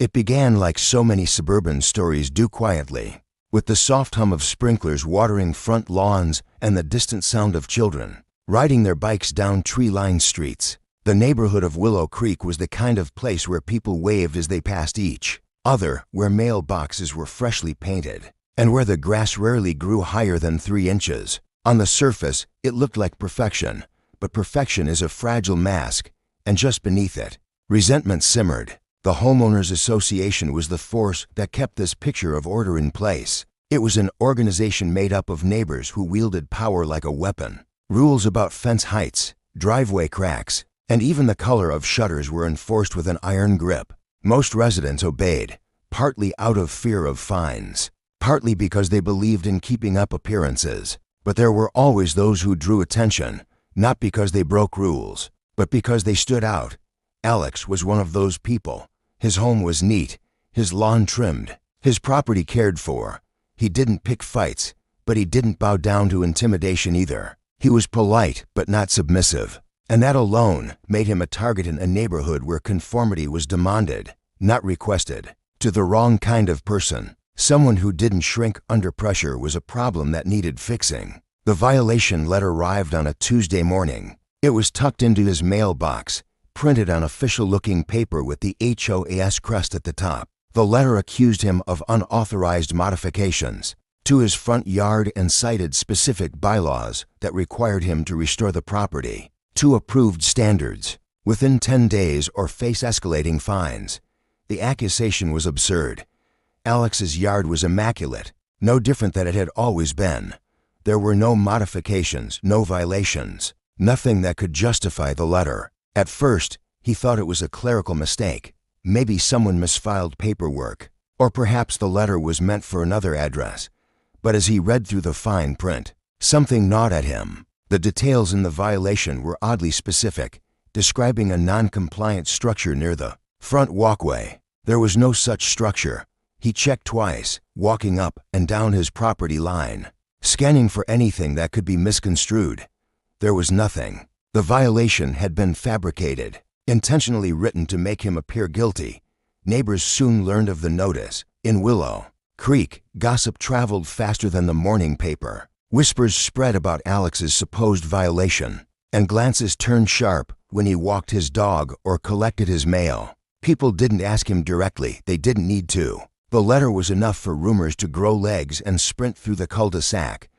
It began like so many suburban stories do, quietly, with the soft hum of sprinklers watering front lawns and the distant sound of children riding their bikes down tree-lined streets. The neighborhood of Willow Creek was the kind of place where people waved as they passed each other, where mailboxes were freshly painted, and where the grass rarely grew higher than 3 inches. On the surface, it looked like perfection, but perfection is a fragile mask, and just beneath it, resentment simmered. The Homeowners Association was the force that kept this picture of order in place. It was an organization made up of neighbors who wielded power like a weapon. Rules about fence heights, driveway cracks, and even the color of shutters were enforced with an iron grip. Most residents obeyed, partly out of fear of fines, partly because they believed in keeping up appearances. But there were always those who drew attention, not because they broke rules, but because they stood out. Alex was one of those people. His home was neat, his lawn trimmed, his property cared for. He didn't pick fights, but he didn't bow down to intimidation either. He was polite but not submissive, and that alone made him a target in a neighborhood where conformity was demanded, not requested. To the wrong kind of person, someone who didn't shrink under pressure, was a problem that needed fixing. The violation letter arrived on a Tuesday morning. It was tucked into his mailbox, printed on official-looking paper with the HOA's crest at the top. The letter accused him of unauthorized modifications to his front yard and cited specific bylaws that required him to restore the property to approved standards within 10 days or face escalating fines. The accusation was absurd. Alex's yard was immaculate, no different than it had always been. There were no modifications, no violations, nothing that could justify the letter. At first, he thought it was a clerical mistake. Maybe someone misfiled paperwork, or perhaps the letter was meant for another address. But as he read through the fine print, something gnawed at him. The details in the violation were oddly specific, describing a non-compliant structure near the front walkway. There was no such structure. He checked twice, walking up and down his property line, scanning for anything that could be misconstrued. There was nothing. The violation had been fabricated, intentionally written to make him appear guilty. Neighbors soon learned of the notice. In Willow Creek, gossip traveled faster than the morning paper. Whispers spread about Alex's supposed violation, and glances turned sharp when he walked his dog or collected his mail. People didn't ask him directly. They didn't need to. The letter was enough for rumors to grow legs and sprint through the cul-de-sac.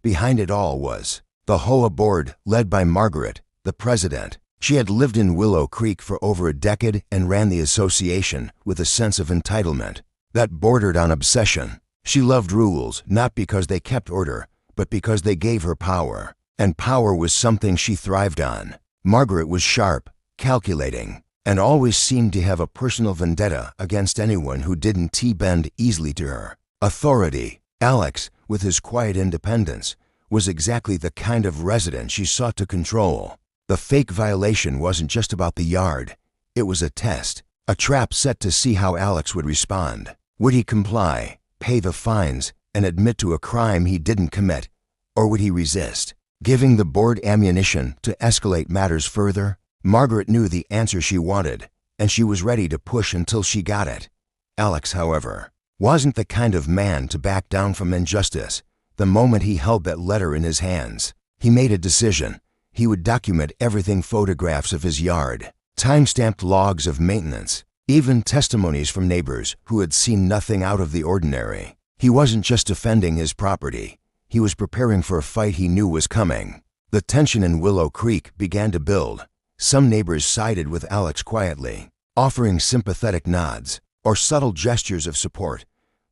Behind it all was the HOA board, led by Margaret, the president. She had lived in Willow Creek for over a decade and ran the association with a sense of entitlement that bordered on obsession. She loved rules, not because they kept order, but because they gave her power. And power was something she thrived on. Margaret was sharp, calculating, and always seemed to have a personal vendetta against anyone who didn't T-bend easily to her authority. Alex, with his quiet independence, was exactly the kind of resident she sought to control. The fake violation wasn't just about the yard. It was a test, a trap set to see how Alex would respond. Would he comply, pay the fines, and admit to a crime he didn't commit? Or would he resist, giving the board ammunition to escalate matters further? Margaret knew the answer she wanted, and she was ready to push until she got it. Alex, however, wasn't the kind of man to back down from injustice. The moment he held that letter in his hands, he made a decision. He would document everything: photographs of his yard, time-stamped logs of maintenance, even testimonies from neighbors who had seen nothing out of the ordinary. He wasn't just defending his property. He was preparing for a fight he knew was coming. The tension in Willow Creek began to build. Some neighbors sided with Alex quietly, offering sympathetic nods or subtle gestures of support.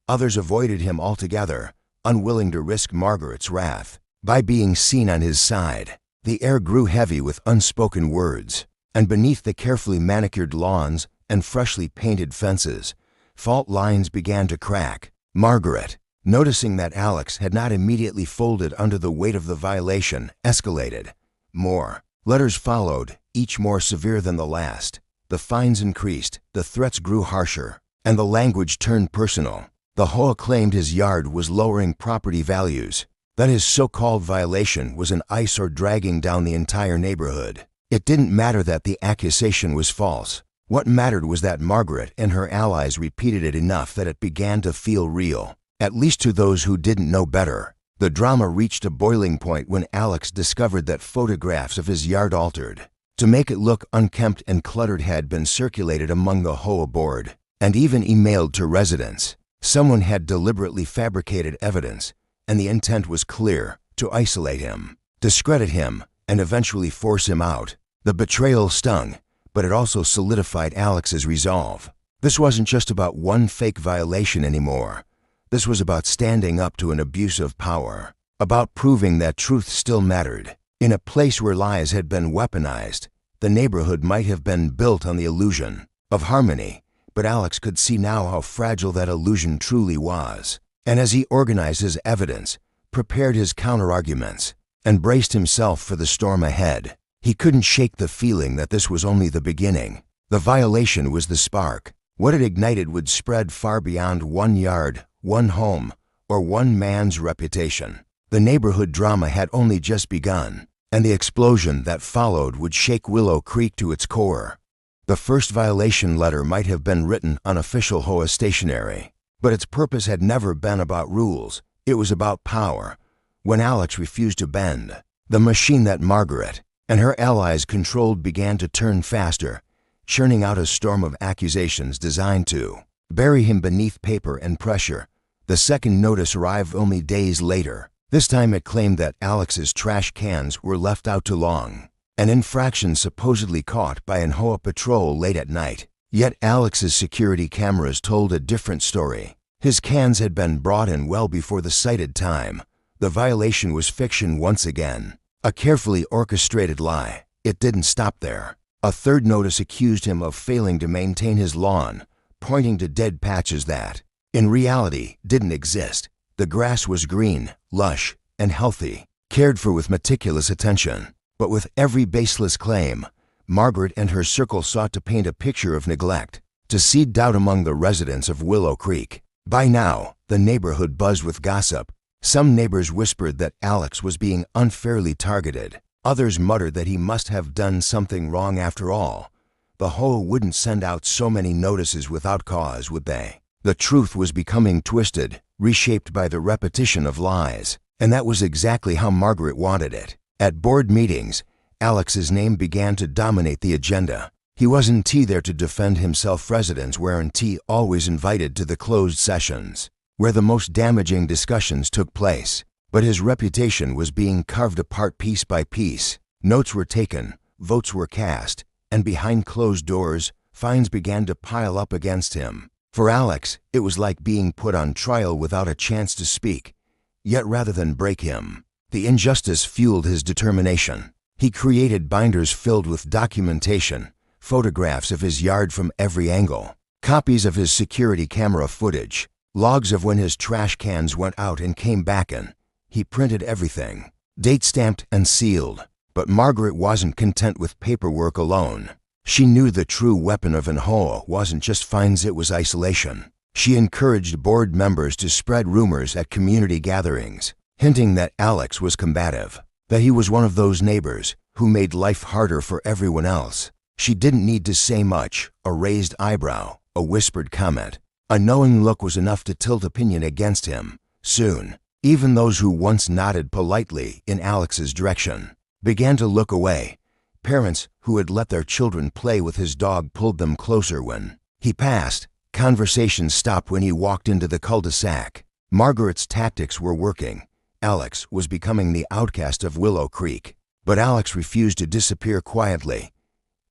Others avoided him altogether, unwilling to risk Margaret's wrath by being seen on his side. The air grew heavy with unspoken words, and beneath the carefully manicured lawns and freshly painted fences, fault lines began to crack. Margaret, noticing that Alex had not immediately folded under the weight of the violation, escalated. More letters followed, each more severe than the last. The fines increased, the threats grew harsher, and the language turned personal. The HOA claimed his yard was lowering property values, that his so-called violation was an eyesore dragging down the entire neighborhood. It didn't matter that the accusation was false. What mattered was that Margaret and her allies repeated it enough that it began to feel real, at least to those who didn't know better. The drama reached a boiling point when Alex discovered that photographs of his yard altered to make it look unkempt and cluttered had been circulated among the HOA board and even emailed to residents. Someone had deliberately fabricated evidence, and the intent was clear: to isolate him, discredit him, and eventually force him out. The betrayal stung, but it also solidified Alex's resolve. This wasn't just about one fake violation anymore. This was about standing up to an abuse of power, about proving that truth still mattered. In a place where lies had been weaponized, the neighborhood might have been built on the illusion of harmony, but Alex could see now how fragile that illusion truly was. And as he organized his evidence, prepared his counterarguments, and braced himself for the storm ahead, he couldn't shake the feeling that this was only the beginning. The violation was the spark. What it ignited would spread far beyond one yard, one home, or one man's reputation. The neighborhood drama had only just begun, and the explosion that followed would shake Willow Creek to its core. The first violation letter might have been written on official HOA stationery, but its purpose had never been about rules. It was about power. When Alex refused to bend, the machine that Margaret and her allies controlled began to turn faster, churning out a storm of accusations designed to bury him beneath paper and pressure. The second notice arrived only days later. This time it claimed that Alex's trash cans were left out too long, an infraction supposedly caught by an HOA patrol late at night. Yet Alex's security cameras told a different story. His cans had been brought in well before the cited time. The violation was fiction once again, a carefully orchestrated lie. It didn't stop there. A third notice accused him of failing to maintain his lawn, pointing to dead patches that, in reality, didn't exist. The grass was green, lush, and healthy, cared for with meticulous attention. But with every baseless claim, Margaret and her circle sought to paint a picture of neglect, to seed doubt among the residents of Willow Creek. By now, the neighborhood buzzed with gossip. Some neighbors whispered that Alex was being unfairly targeted. Others muttered that he must have done something wrong after all. The HOA wouldn't send out so many notices without cause, would they? The truth was becoming twisted, reshaped by the repetition of lies, and that was exactly how Margaret wanted it. At board meetings, Alex's name began to dominate the agenda. He wasn't there to defend himself. Residents weren't always invited to the closed sessions, where the most damaging discussions took place. But his reputation was being carved apart piece by piece. Notes were taken, votes were cast, and behind closed doors, fines began to pile up against him. For Alex, it was like being put on trial without a chance to speak. Yet rather than break him, the injustice fueled his determination. He created binders filled with documentation, photographs of his yard from every angle, copies of his security camera footage, logs of when his trash cans went out and came back in. He printed everything, date-stamped and sealed. But Margaret wasn't content with paperwork alone. She knew the true weapon of an HOA wasn't just fines, it was isolation. She encouraged board members to spread rumors at community gatherings, hinting that Alex was combative, that he was one of those neighbors who made life harder for everyone else. She didn't need to say much. A raised eyebrow, a whispered comment, a knowing look was enough to tilt opinion against him. Soon, even those who once nodded politely in Alex's direction began to look away. Parents who had let their children play with his dog pulled them closer when he passed. Conversations stopped when he walked into the cul-de-sac. Margaret's tactics were working. Alex was becoming the outcast of Willow Creek. But Alex refused to disappear quietly.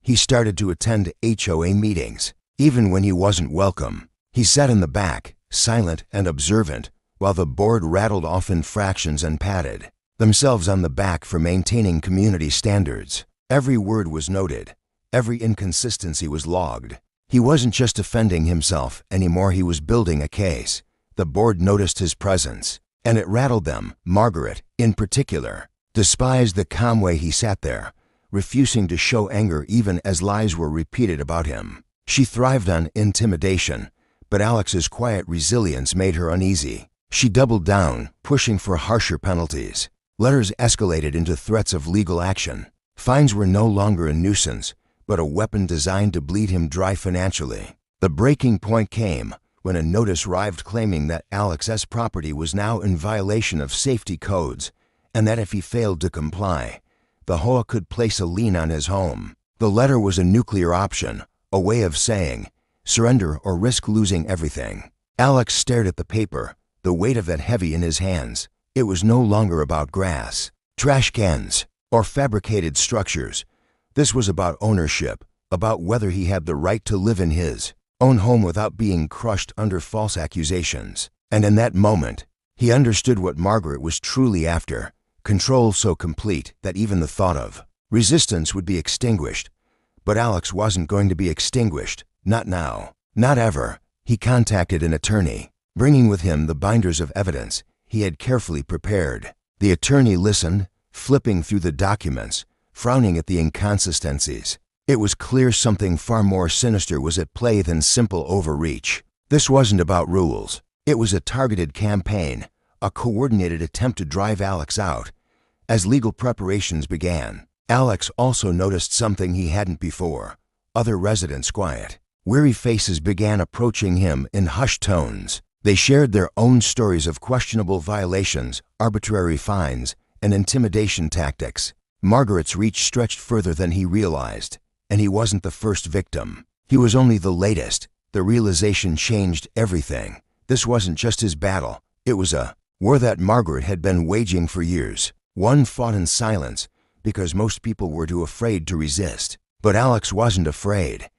He started to attend HOA meetings, even when he wasn't welcome. He sat in the back, silent and observant, while the board rattled off infractions and patted themselves on the back for maintaining community standards. Every word was noted. Every inconsistency was logged. He wasn't just defending himself anymore, he was building a case. The board noticed his presence, and it rattled them. Margaret, in particular, despised the calm way he sat there, refusing to show anger even as lies were repeated about him. She thrived on intimidation, but Alex's quiet resilience made her uneasy. She doubled down, pushing for harsher penalties. Letters escalated into threats of legal action. Fines were no longer a nuisance, but a weapon designed to bleed him dry financially. The breaking point came when a notice arrived claiming that Alex's property was now in violation of safety codes and that if he failed to comply, the HOA could place a lien on his home. The letter was a nuclear option, a way of saying, surrender or risk losing everything. Alex stared at the paper, the weight of it heavy in his hands. It was no longer about grass, trash cans, or fabricated structures. This was about ownership, about whether he had the right to live in his own home without being crushed under false accusations. And in that moment, he understood what Margaret was truly after, control so complete that even the thought of resistance would be extinguished. But Alex wasn't going to be extinguished, not now, not ever. He contacted an attorney, bringing with him the binders of evidence he had carefully prepared. The attorney listened, flipping through the documents, frowning at the inconsistencies. It was clear something far more sinister was at play than simple overreach. This wasn't about rules. It was a targeted campaign, a coordinated attempt to drive Alex out. As legal preparations began, Alex also noticed something he hadn't before. Other residents quiet. Weary faces began approaching him in hushed tones. They shared their own stories of questionable violations, arbitrary fines, and intimidation tactics. Margaret's reach stretched further than he realized, and he wasn't the first victim. He was only the latest. The realization changed everything. This wasn't just his battle. It was a war that Margaret had been waging for years. One fought in silence because most people were too afraid to resist. But Alex wasn't afraid.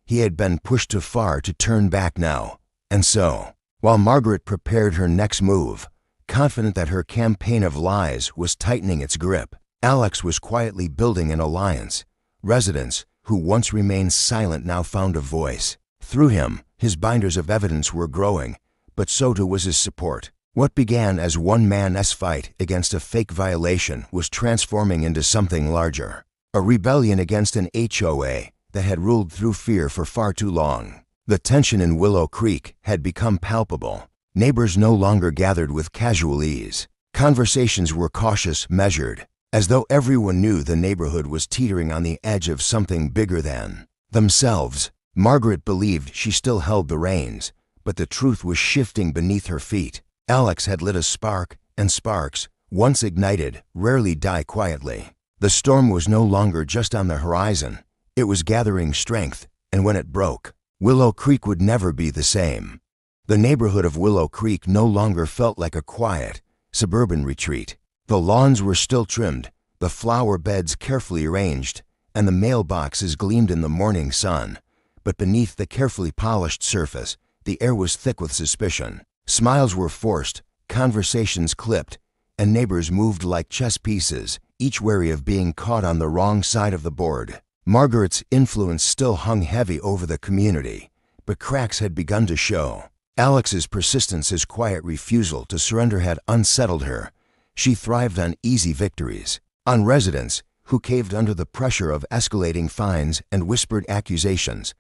He had been pushed too far to turn back now. And so, while Margaret prepared her next move, confident that her campaign of lies was tightening its grip, Alex was quietly building an alliance. Residents who once remained silent now found a voice. Through him, his binders of evidence were growing, but so too was his support. What began as one man's fight against a fake violation was transforming into something larger. A rebellion against an HOA that had ruled through fear for far too long. The tension in Willow Creek had become palpable. Neighbors no longer gathered with casual ease. Conversations were cautious, measured, as though everyone knew the neighborhood was teetering on the edge of something bigger than themselves. Margaret believed she still held the reins, but the truth was shifting beneath her feet. Alex had lit a spark, and sparks, once ignited, rarely die quietly. The storm was no longer just on the horizon. It was gathering strength, and when it broke, Willow Creek would never be the same. The neighborhood of Willow Creek no longer felt like a quiet, suburban retreat. The lawns were still trimmed, the flower beds carefully arranged, and the mailboxes gleamed in the morning sun. But beneath the carefully polished surface, the air was thick with suspicion. Smiles were forced, conversations clipped, and neighbors moved like chess pieces, each wary of being caught on the wrong side of the board. Margaret's influence still hung heavy over the community, but cracks had begun to show. Alex's persistence, his quiet refusal to surrender had unsettled her. She thrived on easy victories, on residents who caved under the pressure of escalating fines and whispered accusations.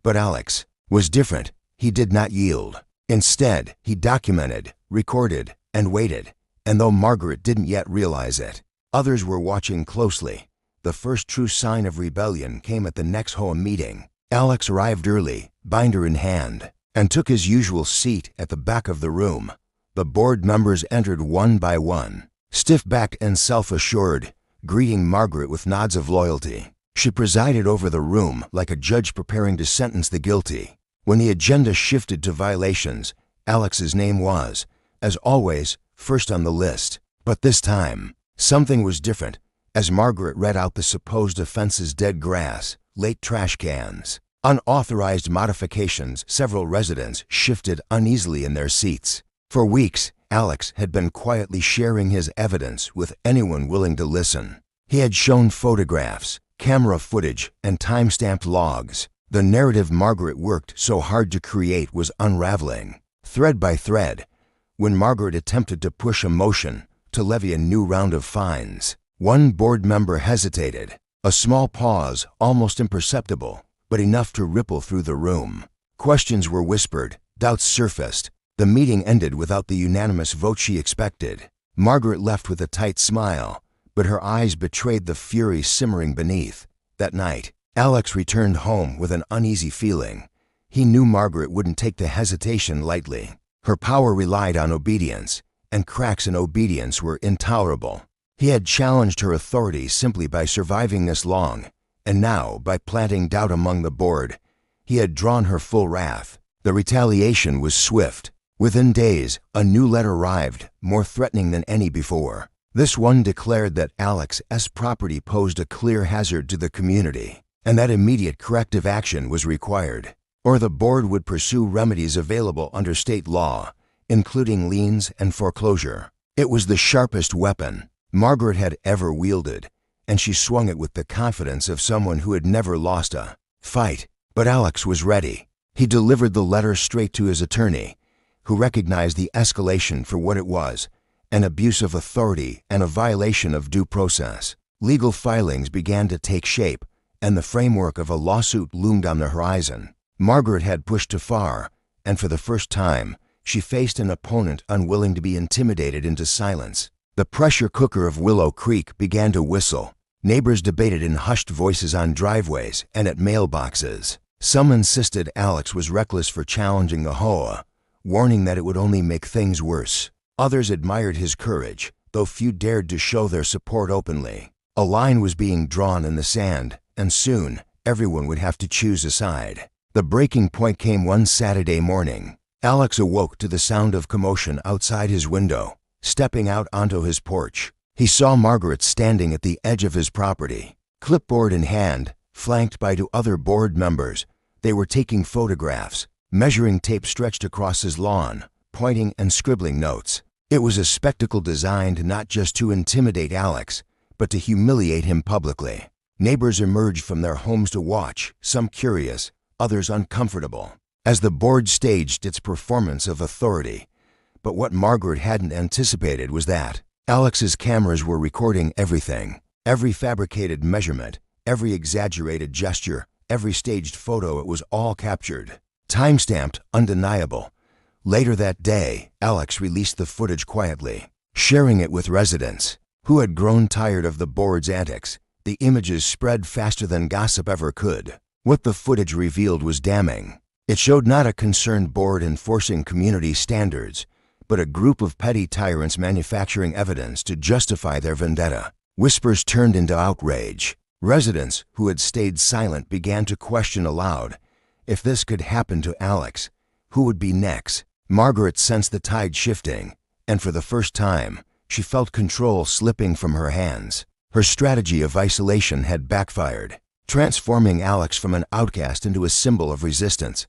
But Alex was different. He did not yield. Instead, he documented, recorded, and waited. And though Margaret didn't yet realize it, others were watching closely. The first true sign of rebellion came at the next HOA meeting. Alex arrived early, binder in hand, and took his usual seat at the back of the room. The board members entered one by one, stiff-backed and self-assured, greeting Margaret with nods of loyalty. She presided over the room like a judge preparing to sentence the guilty. When the agenda shifted to violations, Alex's name was, as always, first on the list. But this time, something was different. As Margaret read out the supposed offenses: dead grass, late trash cans, unauthorized modifications, several residents shifted uneasily in their seats. For weeks, Alex had been quietly sharing his evidence with anyone willing to listen. He had shown photographs, camera footage, and time-stamped logs. The narrative Margaret worked so hard to create was unraveling, thread by thread. When Margaret attempted to push a motion to levy a new round of fines, one board member hesitated. A small pause, almost imperceptible, but enough to ripple through the room. Questions were whispered, doubts surfaced. The meeting ended without the unanimous vote she expected. Margaret left with a tight smile, but her eyes betrayed the fury simmering beneath. That night, Alex returned home with an uneasy feeling. He knew Margaret wouldn't take the hesitation lightly. Her power relied on obedience, and cracks in obedience were intolerable. He had challenged her authority simply by surviving this long, and now, by planting doubt among the board, he had drawn her full wrath. The retaliation was swift. Within days, a new letter arrived, more threatening than any before. This one declared that Alex's property posed a clear hazard to the community, and that immediate corrective action was required, or the board would pursue remedies available under state law, including liens and foreclosure. It was the sharpest weapon Margaret had ever wielded, and she swung it with the confidence of someone who had never lost a fight. But Alex was ready. He delivered the letter straight to his attorney, who recognized the escalation for what it was: an abuse of authority and a violation of due process. Legal filings began to take shape, and the framework of a lawsuit loomed on the horizon. Margaret had pushed too far, and for the first time, she faced an opponent unwilling to be intimidated into silence. The pressure cooker of Willow Creek began to whistle. Neighbors debated in hushed voices on driveways and at mailboxes. Some insisted Alex was reckless for challenging the HOA, warning that it would only make things worse. Others admired his courage, though few dared to show their support openly. A line was being drawn in the sand, and soon everyone would have to choose a side. The breaking point came one Saturday morning. Alex awoke to the sound of commotion outside his window. Stepping out onto his porch, he saw Margaret standing at the edge of his property, clipboard in hand, flanked by two other board members. They were taking photographs. Measuring tape stretched across his lawn, pointing and scribbling notes. It was a spectacle designed not just to intimidate Alex, but to humiliate him publicly. Neighbors emerged from their homes to watch, some curious, others uncomfortable, as the board staged its performance of authority. But what Margaret hadn't anticipated was that Alex's cameras were recording everything. Every fabricated measurement, every exaggerated gesture, every staged photo. It was all captured. Time-stamped, undeniable. Later that day, Alex released the footage quietly, sharing it with residents who had grown tired of the board's antics. The images spread faster than gossip ever could. What the footage revealed was damning. It showed not a concerned board enforcing community standards, but a group of petty tyrants manufacturing evidence to justify their vendetta. Whispers turned into outrage. Residents who had stayed silent began to question aloud: if this could happen to Alex, who would be next? Margaret sensed the tide shifting, and for the first time, she felt control slipping from her hands. Her strategy of isolation had backfired, transforming Alex from an outcast into a symbol of resistance.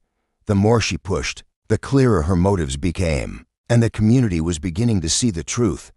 The more she pushed, the clearer her motives became, and the community was beginning to see the truth.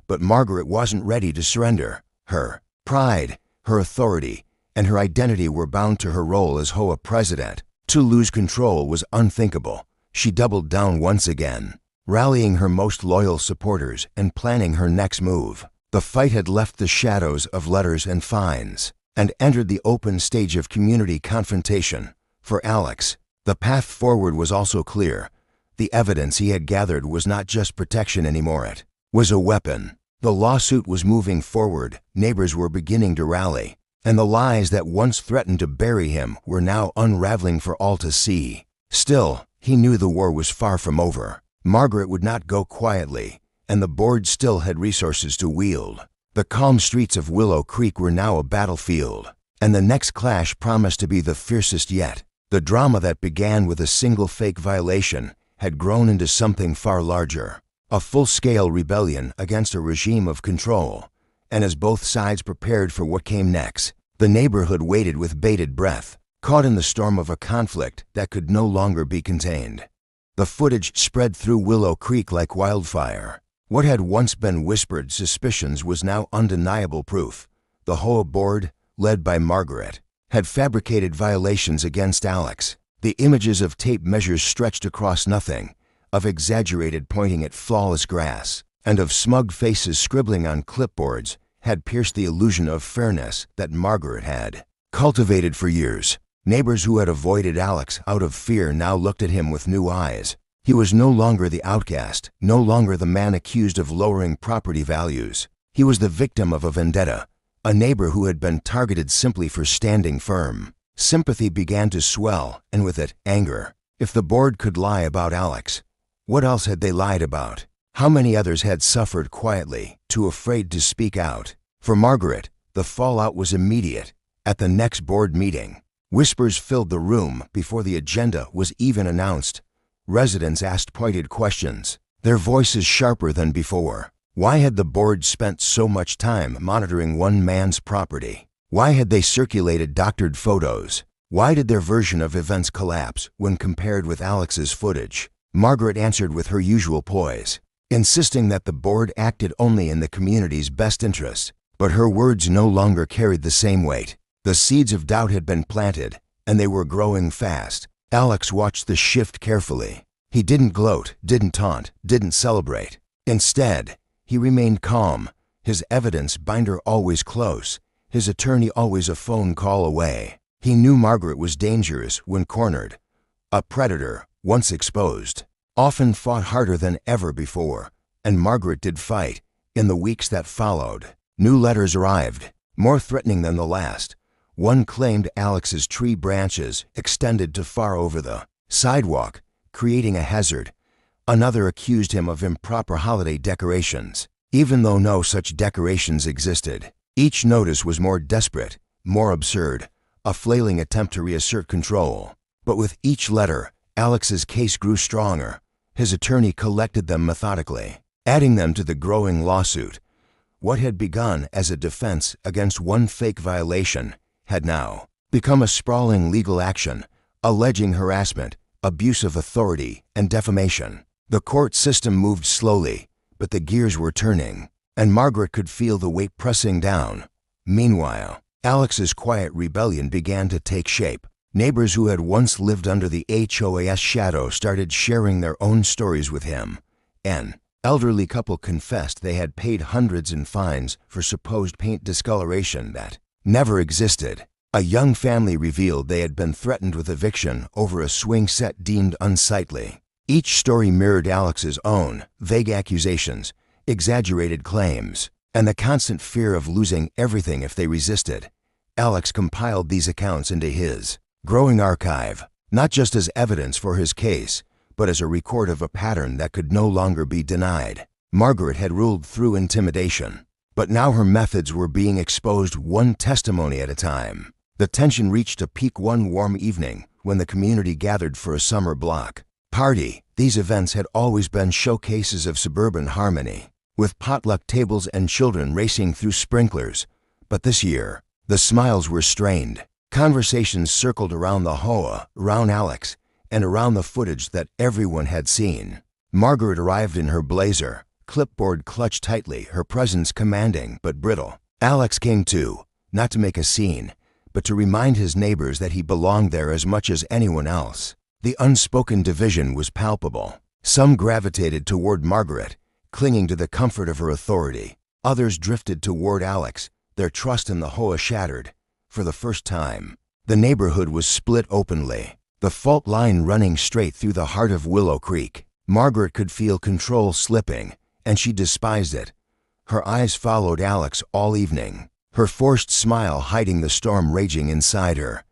But Margaret wasn't ready to surrender. Her pride, her authority, and her identity were bound to her role as HOA president. To lose control was unthinkable. She doubled down once again, rallying her most loyal supporters and planning her next move. The fight had left the shadows of letters and fines and entered the open stage of community confrontation. For Alex, the path forward was also clear. The evidence he had gathered was not just protection anymore. It was a weapon. The lawsuit was moving forward. Neighbors were beginning to rally, and the lies that once threatened to bury him were now unraveling for all to see. Still, he knew the war was far from over. Margaret would not go quietly, and the board still had resources to wield. The calm streets of Willow Creek were now a battlefield, and the next clash promised to be the fiercest yet. The drama that began with a single fake violation had grown into something far larger, a full-scale rebellion against a regime of control. And as both sides prepared for what came next, the neighborhood waited with bated breath, caught in the storm of a conflict that could no longer be contained. The footage spread through Willow Creek like wildfire. What had once been whispered suspicions was now undeniable proof. The HOA board, led by Margaret, had fabricated violations against Alex. The images of tape measures stretched across nothing, of exaggerated pointing at flawless grass, and of smug faces scribbling on clipboards had pierced the illusion of fairness that Margaret had cultivated for years. Neighbors who had avoided Alex out of fear now looked at him with new eyes. He was no longer the outcast, no longer the man accused of lowering property values. He was the victim of a vendetta, a neighbor who had been targeted simply for standing firm. Sympathy began to swell, and with it, anger. If the board could lie about Alex, what else had they lied about? How many others had suffered quietly, too afraid to speak out? For Margaret, the fallout was immediate. At the next board meeting, whispers filled the room before the agenda was even announced. Residents asked pointed questions, their voices sharper than before. Why had the board spent so much time monitoring one man's property? Why had they circulated doctored photos? Why did their version of events collapse when compared with Alex's footage? Margaret answered with her usual poise, insisting that the board acted only in the community's best interest. But her words no longer carried the same weight. The seeds of doubt had been planted, and they were growing fast. Alex watched the shift carefully. He didn't gloat, didn't taunt, didn't celebrate. Instead, he remained calm, his evidence binder always close, his attorney always a phone call away. He knew Margaret was dangerous when cornered. A predator, once exposed, often fought harder than ever before, and Margaret did fight. In the weeks that followed, new letters arrived, more threatening than the last. One claimed Alex's tree branches extended to far over the sidewalk, creating a hazard. Another accused him of improper holiday decorations, even though no such decorations existed. Each notice was more desperate, more absurd, a flailing attempt to reassert control. But with each letter, Alex's case grew stronger. His attorney collected them methodically, adding them to the growing lawsuit. What had begun as a defense against one fake violation had now become a sprawling legal action, alleging harassment, abuse of authority, and defamation. The court system moved slowly, but the gears were turning, and Margaret could feel the weight pressing down. Meanwhile, Alex's quiet rebellion began to take shape. Neighbors who had once lived under the HOA's shadow started sharing their own stories with him. An elderly couple confessed they had paid hundreds in fines for supposed paint discoloration that never existed. A young family revealed they had been threatened with eviction over a swing set deemed unsightly. Each story mirrored Alex's own, vague accusations, exaggerated claims, and the constant fear of losing everything if they resisted. Alex compiled these accounts into his growing archive, not just as evidence for his case, but as a record of a pattern that could no longer be denied. Margaret had ruled through intimidation, but now her methods were being exposed one testimony at a time. The tension reached a peak one warm evening when the community gathered for a summer block party. These events had always been showcases of suburban harmony, with potluck tables and children racing through sprinklers. But this year, the smiles were strained. Conversations circled around the HOA, around Alex, and around the footage that everyone had seen. Margaret arrived in her blazer, clipboard clutched tightly, her presence commanding but brittle. Alex came too, not to make a scene, but to remind his neighbors that he belonged there as much as anyone else. The unspoken division was palpable. Some gravitated toward Margaret, clinging to the comfort of her authority. Others drifted toward Alex, their trust in the HOA shattered. For the first time, the neighborhood was split openly, the fault line running straight through the heart of Willow Creek. Margaret could feel control slipping, and she despised it. Her eyes followed Alex all evening, her forced smile hiding the storm raging inside her.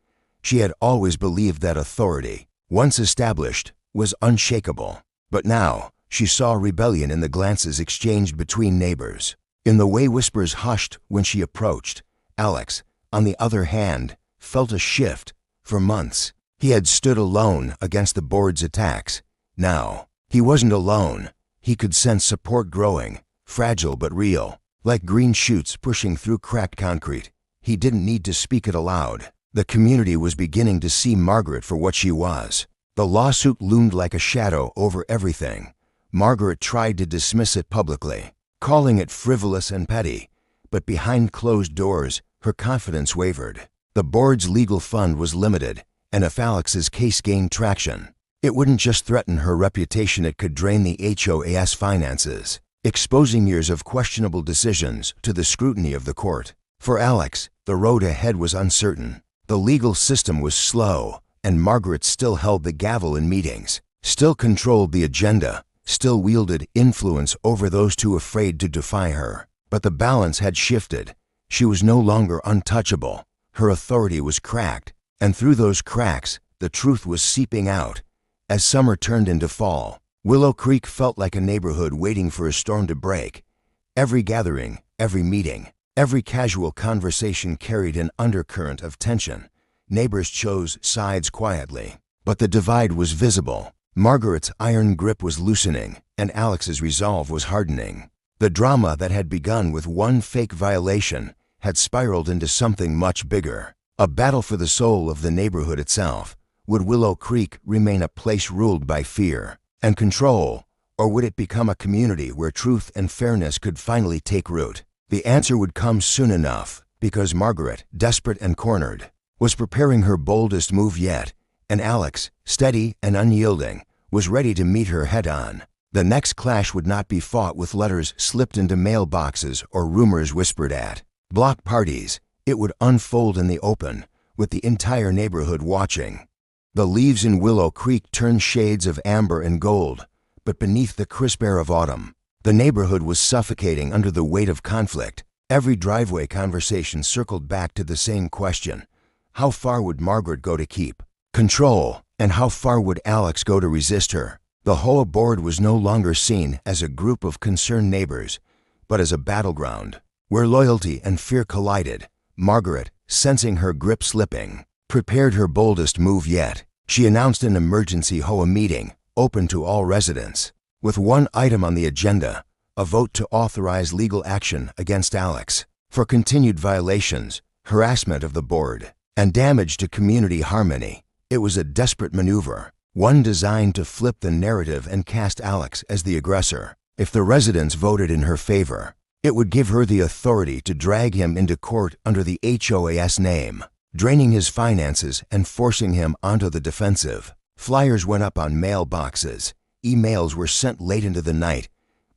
She had always believed that authority, once established, was unshakable. But now, she saw rebellion in the glances exchanged between neighbors, in the way whispers hushed when she approached. Alex, on the other hand, felt a shift. For months, he had stood alone against the board's attacks. Now, he wasn't alone. He could sense support growing, fragile but real, like green shoots pushing through cracked concrete. He didn't need to speak it aloud. The community was beginning to see Margaret for what she was. The lawsuit loomed like a shadow over everything. Margaret tried to dismiss it publicly, calling it frivolous and petty, but behind closed doors, her confidence wavered. The board's legal fund was limited, and if Alex's case gained traction, it wouldn't just threaten her reputation, it could drain the HOA's finances, exposing years of questionable decisions to the scrutiny of the court. For Alex, the road ahead was uncertain. The legal system was slow, and Margaret still held the gavel in meetings, still controlled the agenda, still wielded influence over those too afraid to defy her. But the balance had shifted. She was no longer untouchable. Her authority was cracked, And through those cracks, the truth was seeping out. As summer turned into fall, Willow Creek felt like a neighborhood waiting for a storm to break. Every gathering, every meeting, every casual conversation carried an undercurrent of tension. Neighbors chose sides quietly, but the divide was visible. Margaret's iron grip was loosening, and Alex's resolve was hardening. The drama that had begun with one fake violation had spiraled into something much bigger, a battle for the soul of the neighborhood itself. Would Willow Creek remain a place ruled by fear and control, or would it become a community where truth and fairness could finally take root? The answer would come soon enough, because Margaret, desperate and cornered, was preparing her boldest move yet, and Alex, steady and unyielding, was ready to meet her head-on. The next clash would not be fought with letters slipped into mailboxes or rumors whispered at block parties. It would unfold in the open, with the entire neighborhood watching. The leaves in Willow Creek turned shades of amber and gold, but beneath the crisp air of autumn, the neighborhood was suffocating under the weight of conflict. Every driveway conversation circled back to the same question: how far would Margaret go to keep control, and how far would Alex go to resist her? The HOA board was no longer seen as a group of concerned neighbors, but as a battleground where loyalty and fear collided. Margaret, sensing her grip slipping, prepared her boldest move yet. She announced an emergency HOA meeting, open to all residents, with one item on the agenda: a vote to authorize legal action against Alex for continued violations, harassment of the board, and damage to community harmony. It was a desperate maneuver, one designed to flip the narrative and cast Alex as the aggressor. If the residents voted in her favor, it would give her the authority to drag him into court under the HOA's name, draining his finances and forcing him onto the defensive. Flyers went up on mailboxes. Emails were sent late into the night.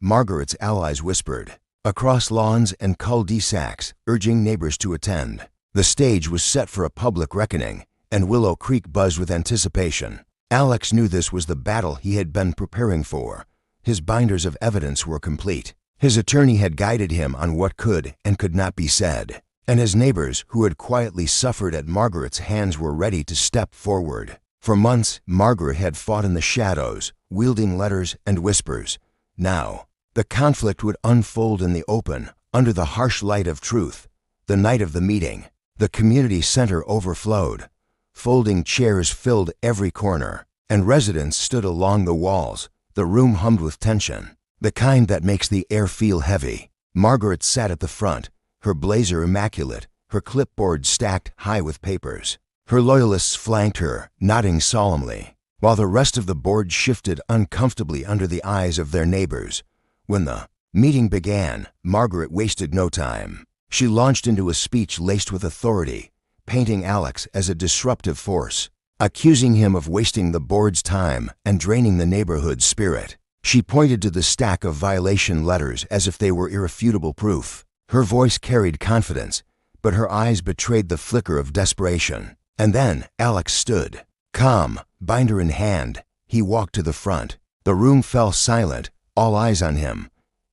Margaret's allies whispered across lawns and cul-de-sacs, urging neighbors to attend. The stage was set for a public reckoning, and Willow Creek buzzed with anticipation. Alex knew this was the battle he had been preparing for. His binders of evidence were complete. His attorney had guided him on what could and could not be said, and his neighbors who had quietly suffered at Margaret's hands were ready to step forward. For months, Margaret had fought in the shadows, wielding letters and whispers. Now, the conflict would unfold in the open, under the harsh light of truth. The night of the meeting, the community center overflowed. Folding chairs filled every corner, and residents stood along the walls. The room hummed with tension, the kind that makes the air feel heavy. Margaret sat at the front, her blazer immaculate, her clipboard stacked high with papers. Her loyalists flanked her, nodding solemnly, while the rest of the board shifted uncomfortably under the eyes of their neighbors. When the meeting began, Margaret wasted no time. She launched into a speech laced with authority, painting Alex as a disruptive force, accusing him of wasting the board's time and draining the neighborhood's spirit. She pointed to the stack of violation letters as if they were irrefutable proof. Her voice carried confidence, but her eyes betrayed the flicker of desperation. And then Alex stood, calm, binder in hand. He walked to the front. The room fell silent, all eyes on him.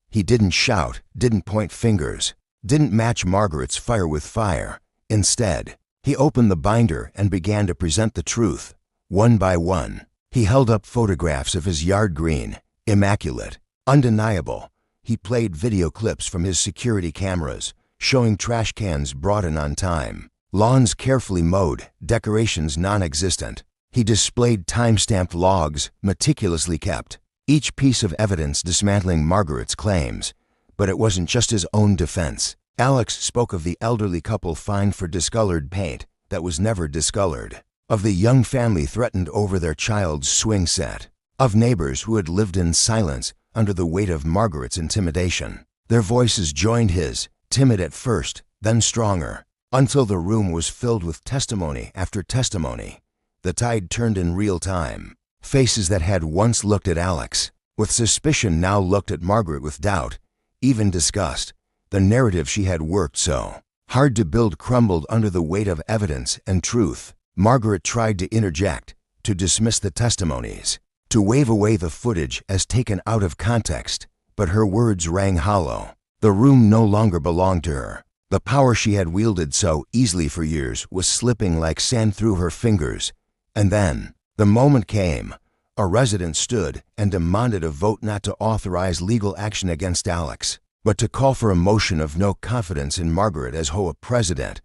He didn't shout, didn't point fingers, didn't match Margaret's fire with fire. Instead, he opened the binder and began to present the truth, one by one. He held up photographs of his yard green, immaculate, undeniable. He played video clips from his security cameras, showing trash cans brought in on time, lawns carefully mowed, decorations non-existent. He displayed time-stamped logs, meticulously kept, each piece of evidence dismantling Margaret's claims. But it wasn't just his own defense. Alex spoke of the elderly couple fined for discolored paint that was never discolored, of the young family threatened over their child's swing set, of neighbors who had lived in silence under the weight of Margaret's intimidation. Their voices joined his, timid at first, then stronger, until the room was filled with testimony after testimony. The tide turned in real time. Faces that had once looked at Alex with suspicion now looked at Margaret with doubt, even disgust. The narrative she had worked so hard to build crumbled under the weight of evidence and truth. Margaret tried to interject, to dismiss the testimonies, to wave away the footage as taken out of context, but her words rang hollow. The room no longer belonged to her. The power she had wielded so easily for years was slipping like sand through her fingers. And then, the moment came. A resident stood and demanded a vote not to authorize legal action against Alex, but to call for a motion of no confidence in Margaret as HOA president.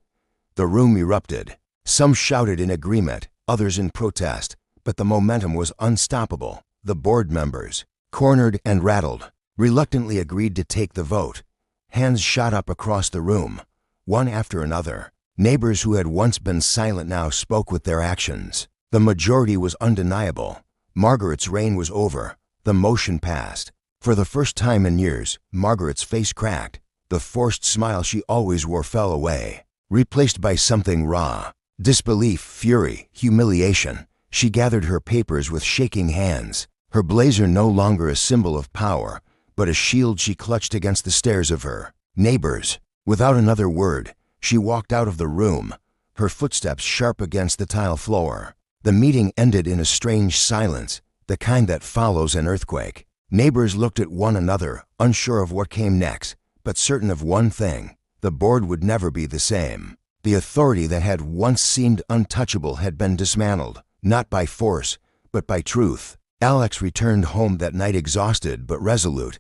The room erupted. Some shouted in agreement, others in protest, but the momentum was unstoppable. The board members, cornered and rattled, reluctantly agreed to take the vote. Hands shot up across the room, one after another. Neighbors who had once been silent now spoke with their actions. The majority was undeniable. Margaret's reign was over. The motion passed. For the first time in years, Margaret's face cracked. The forced smile she always wore fell away, replaced by something raw. Disbelief, fury, humiliation. She gathered her papers with shaking hands, her blazer no longer a symbol of power, but a shield she clutched against the stares of her neighbors. Without another word, she walked out of the room, her footsteps sharp against the tile floor. The meeting ended in a strange silence, the kind that follows an earthquake. Neighbors looked at one another, unsure of what came next, but certain of one thing: the board would never be the same. The authority that had once seemed untouchable had been dismantled, not by force, but by truth. Alex returned home that night exhausted but resolute.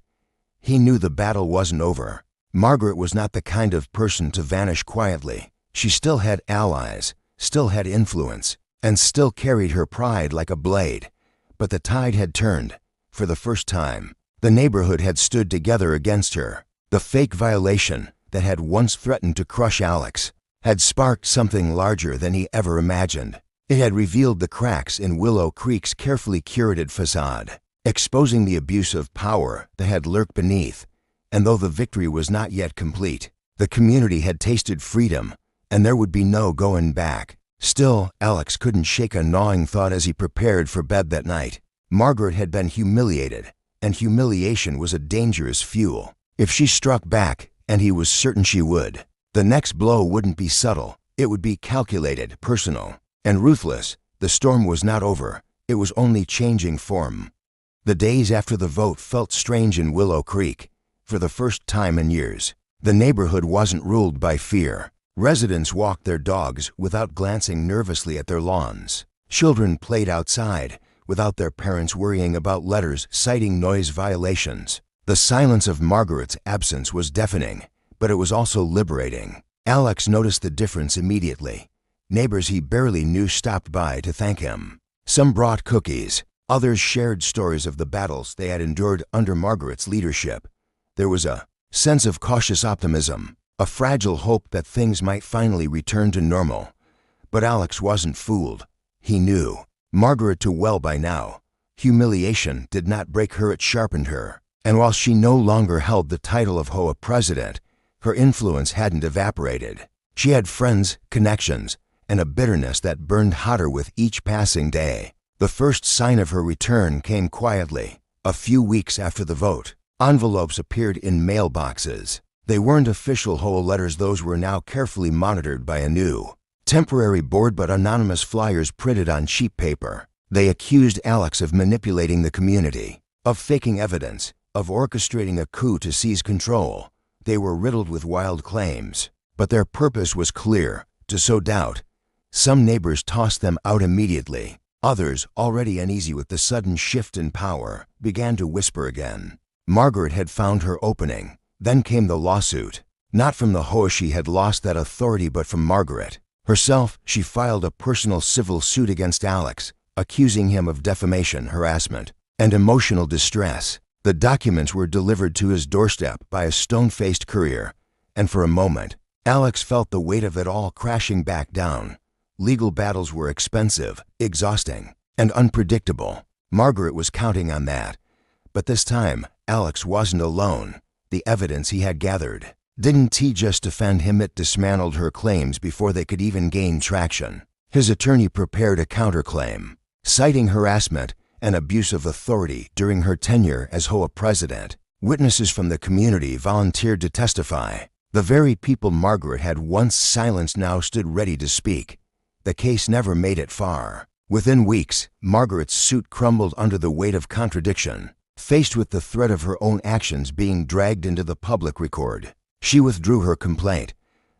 He knew the battle wasn't over. Margaret was not the kind of person to vanish quietly. She still had allies, still had influence, and still carried her pride like a blade. But the tide had turned. For the first time, the neighborhood had stood together against her. The fake violation that had once threatened to crush Alex had sparked something larger than he ever imagined. It had revealed the cracks in Willow Creek's carefully curated facade, exposing the abuse of power that had lurked beneath. And though the victory was not yet complete, the community had tasted freedom, and there would be no going back. Still, Alex couldn't shake a gnawing thought as he prepared for bed that night. Margaret had been humiliated, and humiliation was a dangerous fuel. If she struck back, and he was certain she would, the next blow wouldn't be subtle. It would be calculated, personal, and ruthless. The storm was not over. It was only changing form. The days after the vote felt strange in Willow Creek. For the first time in years, the neighborhood wasn't ruled by fear. Residents walked their dogs without glancing nervously at their lawns. Children played outside without their parents worrying about letters citing noise violations. The silence of Margaret's absence was deafening, but it was also liberating. Alex noticed the difference immediately. Neighbors he barely knew stopped by to thank him. Some brought cookies. Others shared stories of the battles they had endured under Margaret's leadership. There was a sense of cautious optimism, a fragile hope that things might finally return to normal. But Alex wasn't fooled. He knew Margaret too well by now. Humiliation did not break her, it sharpened her. And while she no longer held the title of HOA president, her influence hadn't evaporated. She had friends, connections, and a bitterness that burned hotter with each passing day. The first sign of her return came quietly. A few weeks after the vote, envelopes appeared in mailboxes. They weren't official HOA letters. Those were now carefully monitored by a new, temporary board, but anonymous flyers printed on cheap paper. They accused Alex of manipulating the community, of faking evidence, of orchestrating a coup to seize control. They were riddled with wild claims, but their purpose was clear: to sow doubt. Some neighbors tossed them out immediately. Others, already uneasy with the sudden shift in power, began to whisper again. Margaret had found her opening. Then came the lawsuit. Not from the HOA she had lost that authority, but from Margaret herself. She filed a personal civil suit against Alex, accusing him of defamation, harassment, and emotional distress. The documents were delivered to his doorstep by a stone-faced courier, and for a moment, Alex felt the weight of it all crashing back down. Legal battles were expensive, exhausting, and unpredictable. Margaret was counting on that. But this time, Alex wasn't alone. The evidence he had gathered didn't just defend him, it dismantled her claims before they could even gain traction. His attorney prepared a counterclaim, citing harassment and abuse of authority during her tenure as HOA president. Witnesses from the community volunteered to testify. The very people Margaret had once silenced now stood ready to speak. The case never made it far. Within weeks, Margaret's suit crumbled under the weight of contradiction. Faced with the threat of her own actions being dragged into the public record, she withdrew her complaint,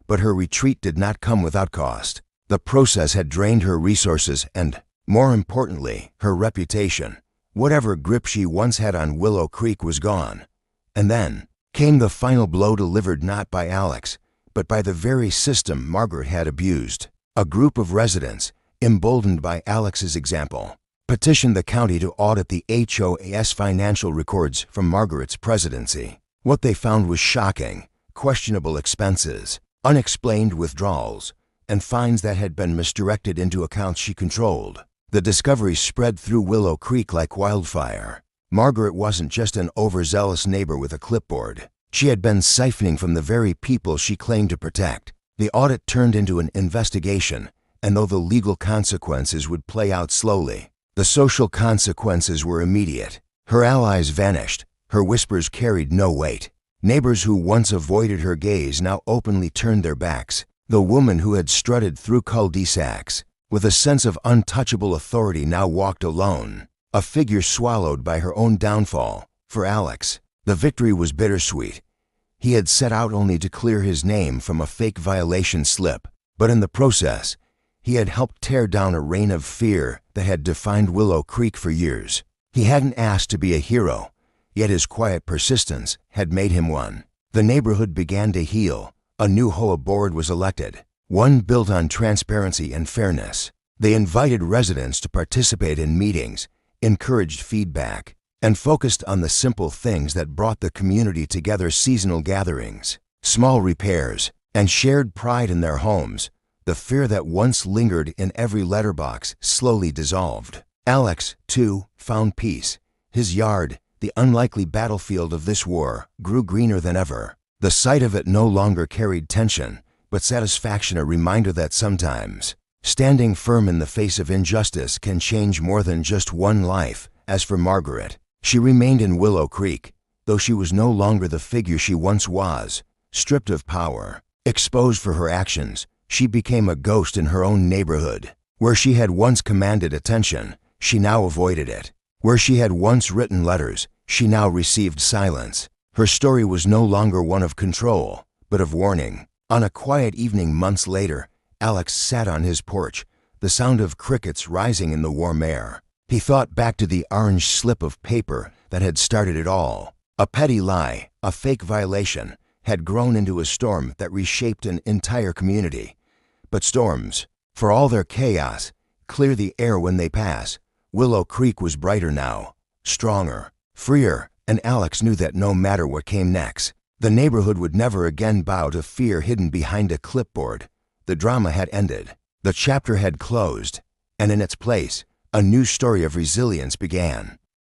But her retreat did not come without cost. The process had drained her resources and, more importantly, her reputation. Whatever grip she once had on Willow Creek was gone. And then came the final blow, delivered not by Alex, but by the very system Margaret had abused. A group of residents, emboldened by Alex's example, petitioned the county to audit the HOA's financial records from Margaret's presidency. What they found was shocking: questionable expenses, unexplained withdrawals, and fines that had been misdirected into accounts she controlled. The discovery spread through Willow Creek like wildfire. Margaret wasn't just an overzealous neighbor with a clipboard. She had been siphoning from the very people she claimed to protect. The audit turned into an investigation, and though the legal consequences would play out slowly, the social consequences were immediate. Her allies vanished. Her whispers carried no weight. Neighbors who once avoided her gaze now openly turned their backs. The woman who had strutted through cul-de-sacs with a sense of untouchable authority now walked alone, a figure swallowed by her own downfall. For Alex, the victory was bittersweet. He had set out only to clear his name from a fake violation slip, but in the process, he had helped tear down a reign of fear that had defined Willow Creek for years. He hadn't asked to be a hero, yet his quiet persistence had made him one. The neighborhood began to heal. A new HOA board was elected, one built on transparency and fairness. They invited residents to participate in meetings, encouraged feedback, and focused on the simple things that brought the community together: seasonal gatherings, small repairs, and shared pride in their homes. The fear that once lingered in every letterbox slowly dissolved. Alex, too, found peace. His yard, the unlikely battlefield of this war, grew greener than ever. The sight of it no longer carried tension, but satisfaction, a reminder that sometimes standing firm in the face of injustice can change more than just one life. As for Margaret, she remained in Willow Creek, though she was no longer the figure she once was. Stripped of power, exposed for her actions, she became a ghost in her own neighborhood. Where she had once commanded attention, she now avoided it. Where she had once written letters, she now received silence. Her story was no longer one of control, but of warning. On a quiet evening months later, Alex sat on his porch, the sound of crickets rising in the warm air. He thought back to the orange slip of paper that had started it all. A petty lie, a fake violation, had grown into a storm that reshaped an entire community. But storms, for all their chaos, clear the air when they pass. Willow Creek was brighter now, stronger, freer, and Alex knew that no matter what came next, the neighborhood would never again bow to fear hidden behind a clipboard. The drama had ended. The chapter had closed, and in its place, a new story of resilience began.